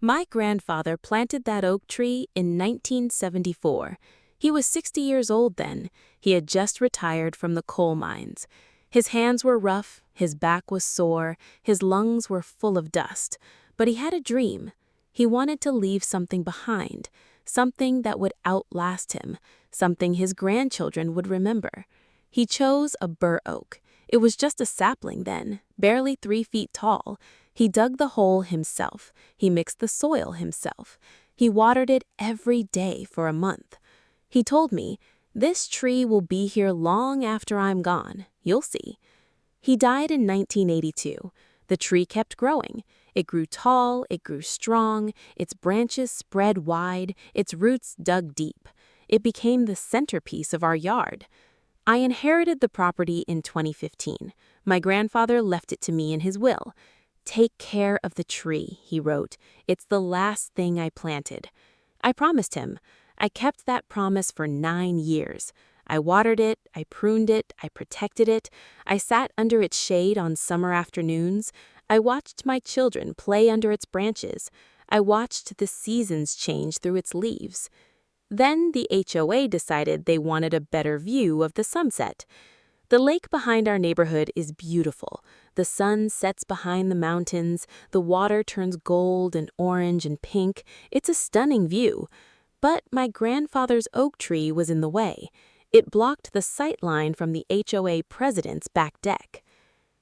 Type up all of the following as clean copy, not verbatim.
My grandfather planted that oak tree in 1974. He was 60 years old then. He had just retired from the coal mines. His hands were rough, his back was sore, his lungs were full of dust. But he had a dream. He wanted to leave something behind, something that would outlast him, something his grandchildren would remember. He chose a bur oak. It was just a sapling then, barely 3 feet tall. He dug the hole himself. He mixed the soil himself. He watered it every day for a month. He told me, "This tree will be here long after I'm gone. You'll see." He died in 1982. The tree kept growing. It grew tall, it grew strong, its branches spread wide, its roots dug deep. It became the centerpiece of our yard. I inherited the property in 2015. My grandfather left it to me in his will. "Take care of the tree," he wrote. "It's the last thing I planted." I promised him. I kept that promise for 9 years. I watered it, I pruned it, I protected it. I sat under its shade on summer afternoons. I watched my children play under its branches. I watched the seasons change through its leaves. Then the HOA decided they wanted a better view of the sunset. The lake behind our neighborhood is beautiful. The sun sets behind the mountains, the water turns gold and orange and pink. It's a stunning view. But my grandfather's oak tree was in the way. It blocked the sight line from the HOA president's back deck.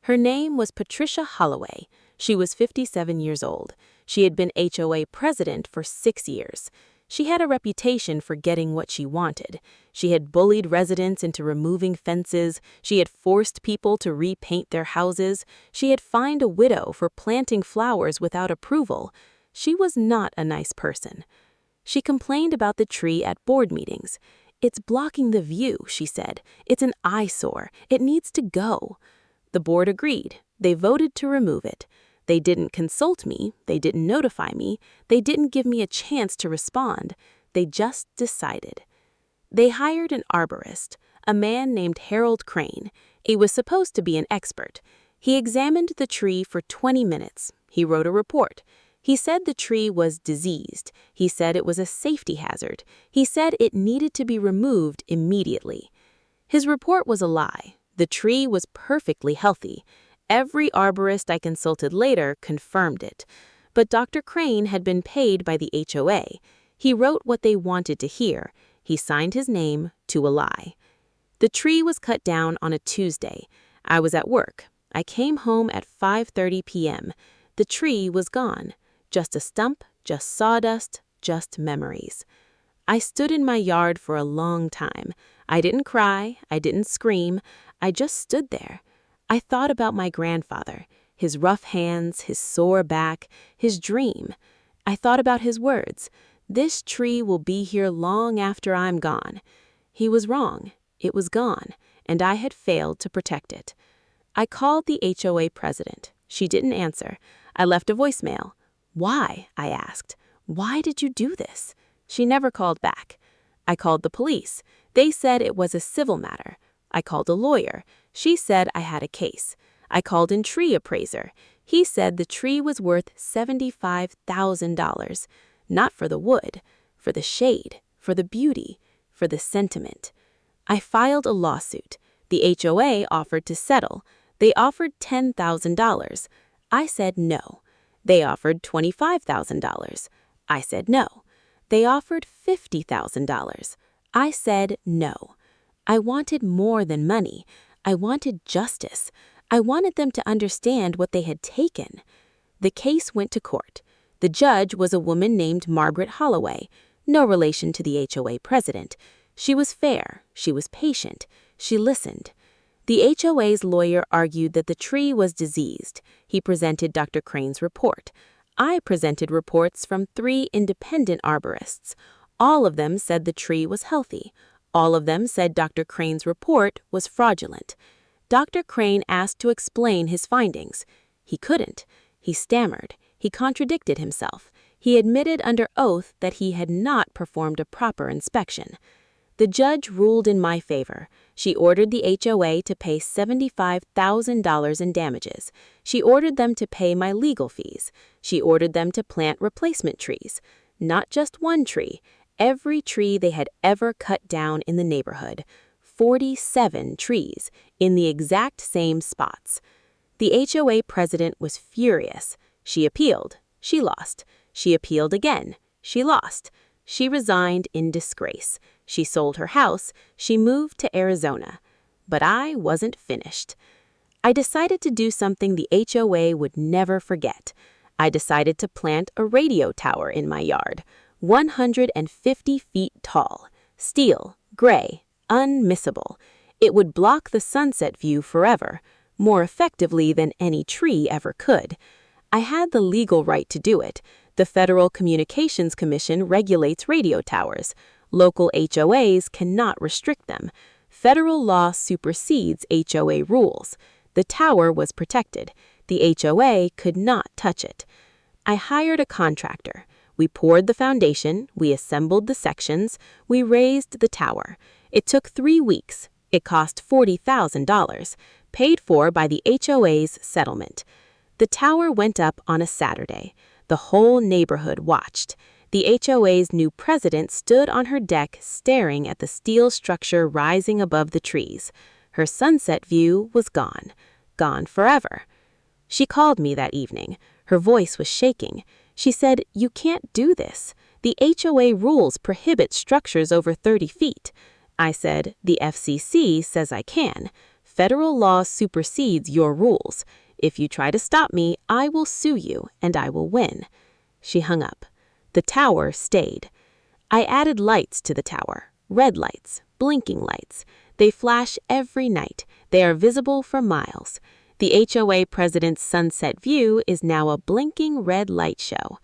Her name was Patricia Holloway. She was 57 years old. She had been HOA president for 6 years. She had a reputation for getting what she wanted. She had bullied residents into removing fences. She had forced people to repaint their houses. She had fined a widow for planting flowers without approval. She was not a nice person. She complained about the tree at board meetings. "It's blocking the view," she said. "It's an eyesore. It needs to go." The board agreed. They voted to remove it. They didn't consult me, they didn't notify me, they didn't give me a chance to respond. They just decided. They hired an arborist, a man named Harold Crane. He was supposed to be an expert. He examined the tree for 20 minutes. He wrote a report. He said the tree was diseased. He said it was a safety hazard. He said it needed to be removed immediately. His report was a lie. The tree was perfectly healthy. Every arborist I consulted later confirmed it. But Dr. Crane had been paid by the HOA. He wrote what they wanted to hear. He signed his name to a lie. The tree was cut down on a Tuesday. I was at work. I came home at 5:30 p.m. The tree was gone. Just a stump, just sawdust, just memories. I stood in my yard for a long time. I didn't cry, I didn't scream. I just stood there. I thought about my grandfather, his rough hands, his sore back, his dream. I thought about his words, "This tree will be here long after I'm gone." He was wrong. It was gone, and I had failed to protect it. I called the HOA president. She didn't answer. I left a voicemail. "Why?" I asked. "Why did you do this?" She never called back. I called the police. They said it was a civil matter. I called a lawyer. She said I had a case. I called in tree appraiser. He said the tree was worth $75,000. Not for the wood, for the shade, for the beauty, for the sentiment. I filed a lawsuit. The HOA offered to settle. They offered $10,000. I said no. They offered $25,000. I said no. They offered $50,000. I said no. I wanted more than money. I wanted justice. I wanted them to understand what they had taken. The case went to court. The judge was a woman named Margaret Holloway, no relation to the HOA president. She was fair. She was patient. She listened. The HOA's lawyer argued that the tree was diseased. He presented Dr. Crane's report. I presented reports from 3 independent arborists. All of them said the tree was healthy. All of them said Dr. Crane's report was fraudulent. Dr. Crane asked to explain his findings. He couldn't. He stammered. He contradicted himself. He admitted under oath that he had not performed a proper inspection. The judge ruled in my favor. She ordered the HOA to pay $75,000 in damages. She ordered them to pay my legal fees. She ordered them to plant replacement trees. Not just one tree, every tree they had ever cut down in the neighborhood. 47 trees, in the exact same spots. The HOA president was furious. She appealed. She lost. She appealed again. She lost. She resigned in disgrace. She sold her house. She moved to Arizona. But I wasn't finished. I decided to do something the HOA would never forget. I decided to plant a radio tower in my yard, 150 feet tall, steel, gray, unmissable. It would block the sunset view forever, more effectively than any tree ever could. I had the legal right to do it. The Federal Communications Commission regulates radio towers. Local HOAs cannot restrict them. Federal law supersedes HOA rules. The tower was protected. The HOA could not touch it. I hired a contractor. We poured the foundation, we assembled the sections, we raised the tower. It took 3 weeks. It cost $40,000, paid for by the HOA's settlement. The tower went up on a Saturday. The whole neighborhood watched. The HOA's new president stood on her deck staring at the steel structure rising above the trees. Her sunset view was gone. Gone forever. She called me that evening. Her voice was shaking. She said, "You can't do this. The HOA rules prohibit structures over 30 feet. I said, "The FCC says I can. Federal law supersedes your rules. If you try to stop me, I will sue you, and I will win." She hung up. The tower stayed. I added lights to the tower. Red lights, blinking lights. They flash every night. They are visible for miles. The HOA president's sunset view is now a blinking red light show.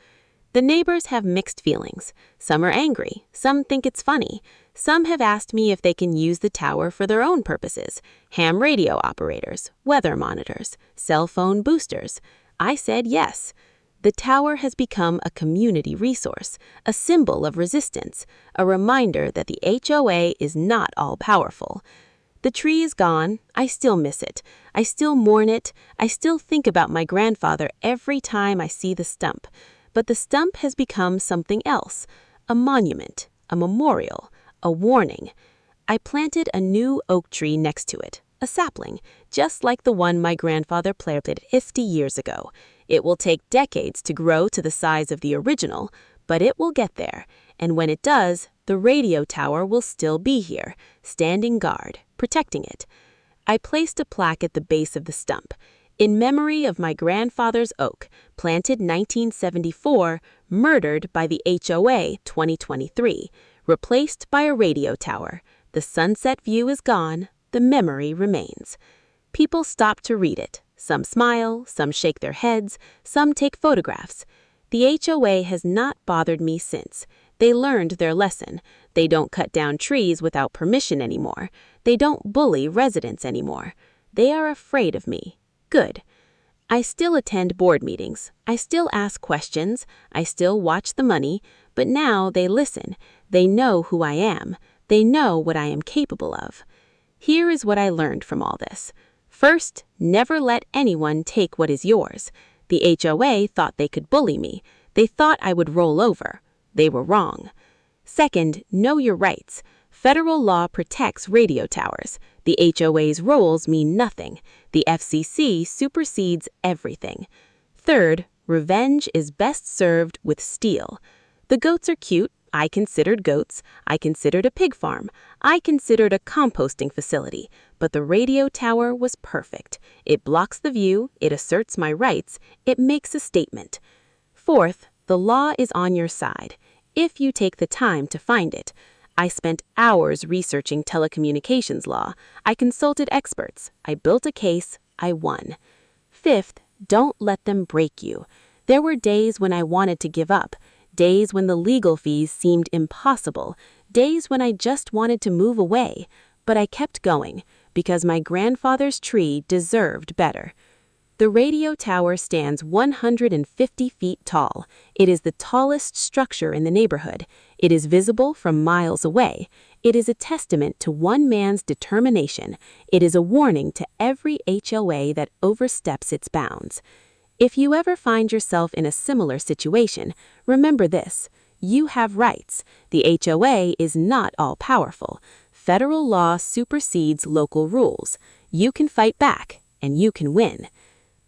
The neighbors have mixed feelings. Some are angry. Some think it's funny. Some have asked me if they can use the tower for their own purposes. Ham radio operators, weather monitors, cell phone boosters. I said yes. The tower has become a community resource, a symbol of resistance, a reminder that the HOA is not all-powerful. The tree is gone. I still miss it. I still mourn it. I still think about my grandfather every time I see the stump. But the stump has become something else, a monument, a memorial, a warning. I planted a new oak tree next to it, a sapling, just like the one my grandfather planted 50 years ago. It will take decades to grow to the size of the original, but it will get there, and when it does, the radio tower will still be here, standing guard, protecting it. I placed a plaque at the base of the stump, in memory of my grandfather's oak, planted 1974, murdered by the HOA 2023, replaced by a radio tower. The sunset view is gone, the memory remains. People stop to read it. Some smile, some shake their heads, some take photographs. The HOA has not bothered me since. They learned their lesson. They don't cut down trees without permission anymore. They don't bully residents anymore. They are afraid of me. Good. I still attend board meetings. I still ask questions. I still watch the money. But now they listen. They know who I am. They know what I am capable of. Here is what I learned from all this. First, never let anyone take what is yours. The HOA thought they could bully me. They thought I would roll over. They were wrong. Second, know your rights. Federal law protects radio towers. The HOA's rules mean nothing. The FCC supersedes everything. Third, revenge is best served with steel. The goats are cute. I considered goats. I considered a pig farm. I considered a composting facility. But the radio tower was perfect. It blocks the view. It asserts my rights. It makes a statement. Fourth, the law is on your side, if you take the time to find it. I spent hours researching telecommunications law. I consulted experts. I built a case. I won. Fifth, don't let them break you. There were days when I wanted to give up, days when the legal fees seemed impossible, days when I just wanted to move away. But I kept going, because my grandfather's tree deserved better. The radio tower stands 150 feet tall. It is the tallest structure in the neighborhood. It is visible from miles away. It is a testament to one man's determination. It is a warning to every HOA that oversteps its bounds. If you ever find yourself in a similar situation, remember this: you have rights. The HOA is not all-powerful. Federal law supersedes local rules. You can fight back, and you can win.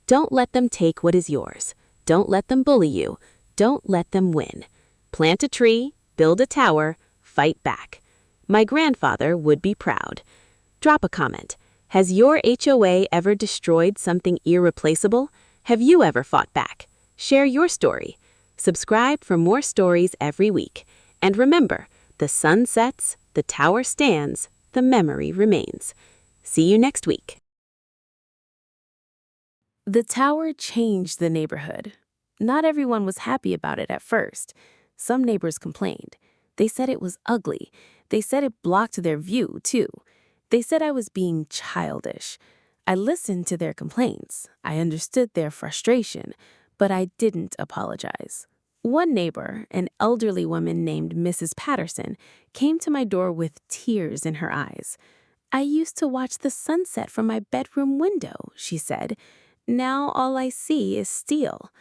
Don't let them take what is yours. Don't let them bully you. Don't let them win. Plant a tree, build a tower, fight back. My grandfather would be proud. Drop a comment. Has your HOA ever destroyed something irreplaceable? Have you ever fought back? Share your story. Subscribe for more stories every week. And remember, the sun sets, the tower stands, the memory remains. See you next week. The tower changed the neighborhood. Not everyone was happy about it at first. Some neighbors complained. They said it was ugly. They said it blocked their view, too. They said I was being childish. I listened to their complaints. I understood their frustration, but I didn't apologize. One neighbor, an elderly woman named Mrs. Patterson, came to my door with tears in her eyes. "I used to watch the sunset from my bedroom window," she said. "Now all I see is steel."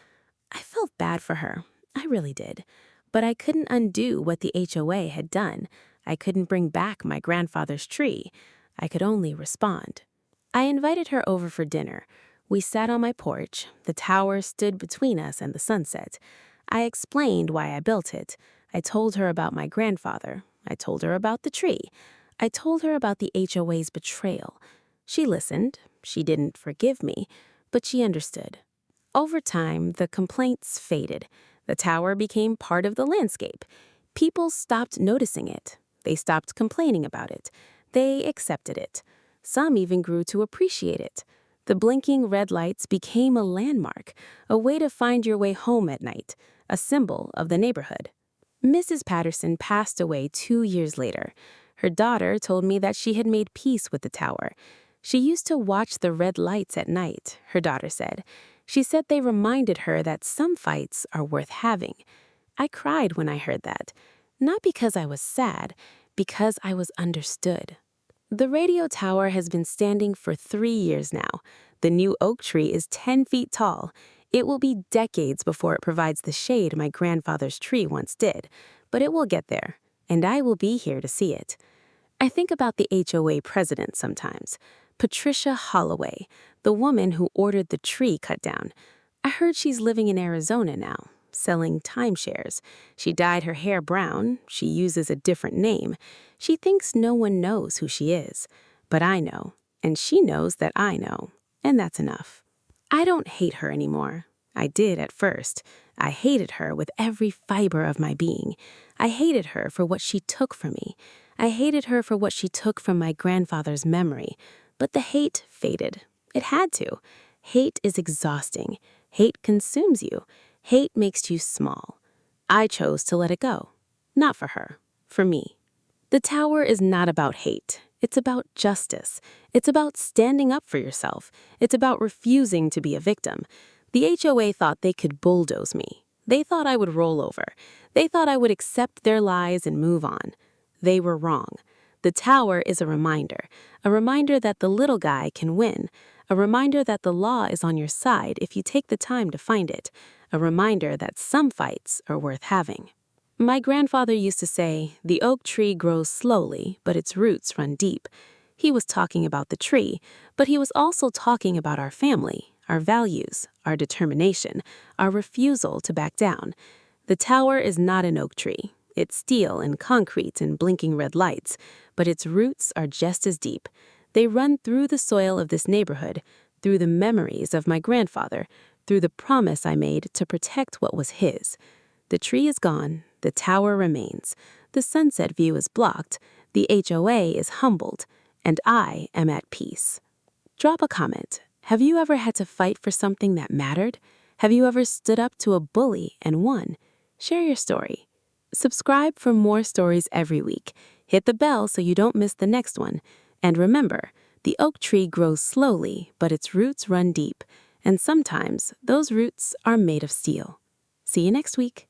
I felt bad for her. I really did. But I couldn't undo what the HOA had done. I couldn't bring back my grandfather's tree. I could only respond. I invited her over for dinner. We sat on my porch. The tower stood between us and the sunset. I explained why I built it. I told her about my grandfather. I told her about the tree. I told her about the HOA's betrayal. She listened. She didn't forgive me, but she understood. Over time, the complaints faded. The tower became part of the landscape. People stopped noticing it. They stopped complaining about it. They accepted it. Some even grew to appreciate it. The blinking red lights became a landmark, a way to find your way home at night, a symbol of the neighborhood. Mrs. Patterson passed away 2 years later. Her daughter told me that she had made peace with the tower. She used to watch the red lights at night, her daughter said. She said they reminded her that some fights are worth having. I cried when I heard that, not because I was sad, because I was understood. The radio tower has been standing for 3 years now. The new oak tree is 10 feet tall. It will be decades before it provides the shade my grandfather's tree once did, but it will get there, and I will be here to see it. I think about the HOA president sometimes. Patricia Holloway, the woman who ordered the tree cut down. I heard she's living in Arizona now, selling timeshares. She dyed her hair brown. She uses a different name. She thinks no one knows who she is. But I know, and she knows that I know, and that's enough. I don't hate her anymore. I did at first. I hated her with every fiber of my being. I hated her for what she took from me. I hated her for what she took from my grandfather's memory. But the hate faded. It had to. Hate is exhausting. Hate consumes you. Hate makes you small. I chose to let it go. Not for her. For me. The tower is not about hate. It's about justice. It's about standing up for yourself. It's about refusing to be a victim. The HOA thought they could bulldoze me. They thought I would roll over. They thought I would accept their lies and move on. They were wrong. The tower is a reminder that the little guy can win, a reminder that the law is on your side if you take the time to find it, a reminder that some fights are worth having. My grandfather used to say, "The oak tree grows slowly, but its roots run deep." He was talking about the tree, but he was also talking about our family, our values, our determination, our refusal to back down. The tower is not an oak tree. It's steel and concrete and blinking red lights, but its roots are just as deep. They run through the soil of this neighborhood, through the memories of my grandfather, through the promise I made to protect what was his. The tree is gone, the tower remains, the sunset view is blocked, the HOA is humbled, and I am at peace. Drop a comment. Have you ever had to fight for something that mattered? Have you ever stood up to a bully and won? Share your story. Subscribe for more stories every week. Hit the bell so you don't miss the next one. And remember, the oak tree grows slowly, but its roots run deep. And sometimes those roots are made of steel. See you next week.